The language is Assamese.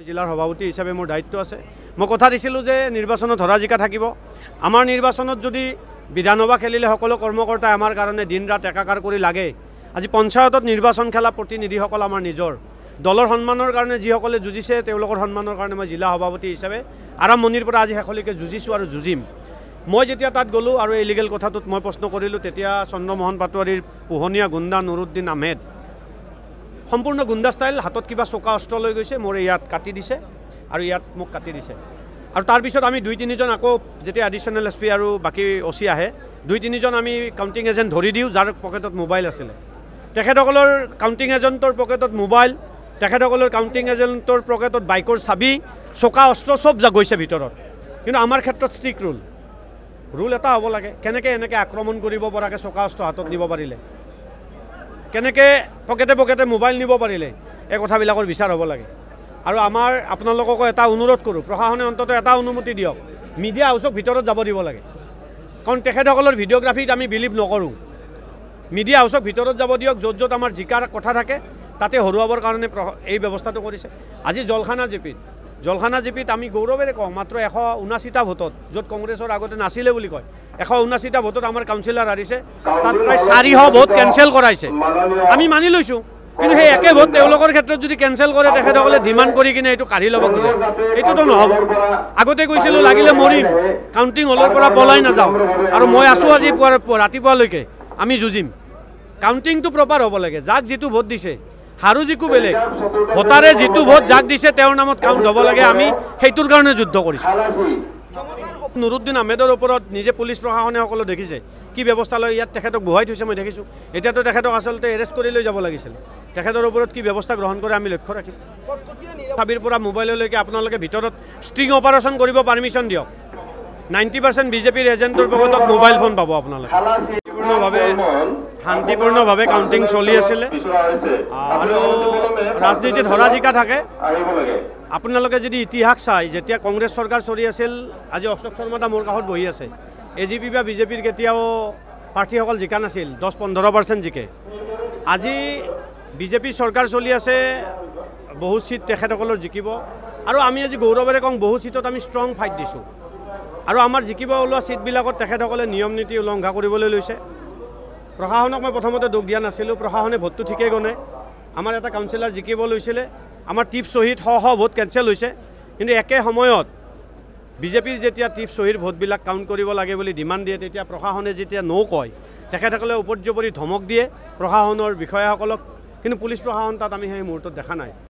জিলাৰ সভাপতি হিচাপে মোৰ দায়িত্ব আছে। মই কথা দিছিলোঁ যে নিৰ্বাচনত ধৰা জিকা থাকিব। আমাৰ নিৰ্বাচনত যদি বিধানসভা খেলিলে সকলো কৰ্মকৰ্তাই আমাৰ কাৰণে দিন ৰাত একাকাৰ কৰি লাগে। আজি পঞ্চায়তত নিৰ্বাচন খেলা প্ৰতিনিধিসকল আমাৰ নিজৰ দলৰ সন্মানৰ কাৰণে যিসকলে যুঁজিছে তেওঁলোকৰ সন্মানৰ কাৰণে মই জিলা সভাপতি হিচাপে আৰম্ভণিৰ পৰা আজি শেষলৈকে যুঁজিছোঁ আৰু যুঁজিম। মই যেতিয়া তাত গ'লোঁ আৰু এই লিগেল কথাটোত মই প্ৰশ্ন কৰিলোঁ, তেতিয়া চন্দ্ৰমোহন পাটোৱাৰীৰ পোহনীয়া গুণ্ডা নুৰুদ্দিন আহমেদ সম্পূৰ্ণ গুণ্ডা ষ্টাইল, হাতত কিবা চোকা অস্ত্ৰ লৈ গৈছে, মোৰ ইয়াত কাটি দিছে আৰু ইয়াত মোক কাটি দিছে। আৰু তাৰপিছত আমি 2-3জন আকৌ যেতিয়া এডিশ্যনেল এছ পি আৰু বাকী অ' চি আহে 2-3জন আমি কাউণ্টিং এজেণ্ট ধৰি দিওঁ, যাৰ পকেটত মোবাইল আছিলে। তেখেতসকলৰ কাউণ্টিং এজেণ্টৰ পকেটত মোবাইল, তেখেতসকলৰ কাউণ্টিং এজেণ্টৰ পকেটত বাইকৰ চাবি, চোকা অস্ত্ৰ চব গৈছে ভিতৰত। কিন্তু আমাৰ ক্ষেত্ৰত ষ্ট্ৰিক্ট ৰুল এটা হ'ব লাগে। কেনেকৈ এনেকৈ আক্ৰমণ কৰিব পৰাকৈ চোকা অস্ত্ৰ হাতত নিব পাৰিলে, কেনেকৈ পকেটে পকেটে মোবাইল নিব পাৰিলে, এই কথাবিলাকৰ বিচাৰ হ'ব লাগে। আৰু আপোনালোককো এটা অনুৰোধ কৰোঁ, প্ৰশাসনে অন্ততঃ এটা অনুমতি দিয়ক, মিডিয়া হাউচক ভিতৰত যাব দিব লাগে। কাৰণ তেখেতসকলৰ ভিডিঅ'গ্ৰাফীত আমি বিলিভ নকৰোঁ। মিডিয়া হাউচক ভিতৰত যাব দিয়ক, য'ত য'ত আমাৰ জিকাৰ কথা থাকে তাতে হৰুৱাবৰ কাৰণে এই ব্যৱস্থাটো কৰিছে। আজি জলখানা জিপিত আমি গৌৰৱেৰে কওঁ, মাত্ৰ 179টা ভোটত, য'ত কংগ্ৰেছৰ আগতে নাছিলে বুলি কয়, 179টা ভোটত আমাৰ কাউন্সিলৰ হাৰিছে। তাত প্ৰায় 400 ভোট কেঞ্চেল কৰাইছে, আমি মানি লৈছোঁ। কিন্তু সেই একে ভোট তেওঁলোকৰ ক্ষেত্ৰত যদি কেঞ্চেল কৰে, তেখেতসকলে ডিমাণ্ড কৰি কিনে এইটো কাঢ়ি ল'ব খোজে, এইটোতো নহ'ব। আগতে কৈছিলোঁ লাগিলে মৰিম, কাউণ্টিং হলৰ পৰা পলাই নাযাওঁ, আৰু মই আছোঁ আজি ৰাতিপুৱালৈকে আমি যুঁজিম। কাউণ্টিংটো প্ৰপাৰ হ'ব লাগে, যাক যিটো ভোট দিছে, হাৰু জিকো বেলেগ, ভোটাৰে যিটো ভোট যাক দিছে তেওঁৰ নামত কাউণ্ট হ'ব লাগে। আমি সেইটোৰ কাৰণে যুদ্ধ কৰিছোঁ। নুৰুদ্দিন আহমেদৰ ওপৰত নিজে পুলিচ প্ৰশাসনে সকলো দেখিছে কি ব্যৱস্থা লয়। ইয়াত তেখেতক বহাই থৈছে মই দেখিছোঁ। এতিয়াতো তেখেতক আচলতে এৰেষ্ট কৰি লৈ যাব লাগিছিল। তেখেতৰ ওপৰত কি ব্যৱস্থা গ্ৰহণ কৰে আমি লক্ষ্য ৰাখিম। চাবিৰ পৰা মোবাইললৈকে আপোনালোকে ভিতৰত ষ্ট্ৰিং অপাৰেশ্যন কৰিব পাৰ্মিশ্যন দিয়ক। 90% বিজেপিৰ এজেণ্টৰ পকেটত মোবাইল ফোন পাব আপোনালোকে। শান্তিপূৰ্ণভাৱে কাউণ্টিং চলি আছিলে আৰু ৰাজনীতিত হৰা জিকা থাকে। আপোনালোকে যদি ইতিহাস চাই, যেতিয়া কংগ্ৰেছ চৰকাৰ চলি আছিল, আজি অশোক শৰ্মা মোৰ কাষত বহি আছে, AGP বা বিজেপিৰ কেতিয়াও প্ৰাৰ্থীসকল জিকা নাছিল, 10-15% জিকে। আজি বিজেপি চৰকাৰ চলি আছে, বহু চিট তেখেতসকলৰ জিকিব। আৰু আমি আজি গৌৰৱেৰে কওঁ, বহু চিটত আমি ষ্ট্ৰং ফাইট দিছোঁ। আৰু আমাৰ জিকিব ওলোৱা চিটবিলাকত তেখেতসকলে নিয়ম নীতি উলংঘা কৰিবলৈ লৈছে। প্ৰশাসনক মই প্ৰথমতে দুখ দিয়া নাছিলোঁ, প্ৰশাসনে ভোটটো ঠিকেই গণে। আমাৰ এটা কাউন্সিলৰ জিকিব লৈছিলে, আমাৰ টিপ শ্বহীদ শ ভোট কেঞ্চেল হৈছে। কিন্তু একে সময়ত বিজেপিৰ যেতিয়া টিপ শ্বহীদ ভোটবিলাক কাউণ্ট কৰিব লাগে বুলি ডিমাণ্ড দিয়ে, তেতিয়া প্ৰশাসনে যেতিয়া কয়, তেখেতসকলে উপৰ্যুপৰি ধমক দিয়ে প্ৰশাসনৰ বিষয়াসকলক। কিন্তু পুলিচ প্ৰশাসন তাত আমি সেই মুহূৰ্তত দেখা নাই।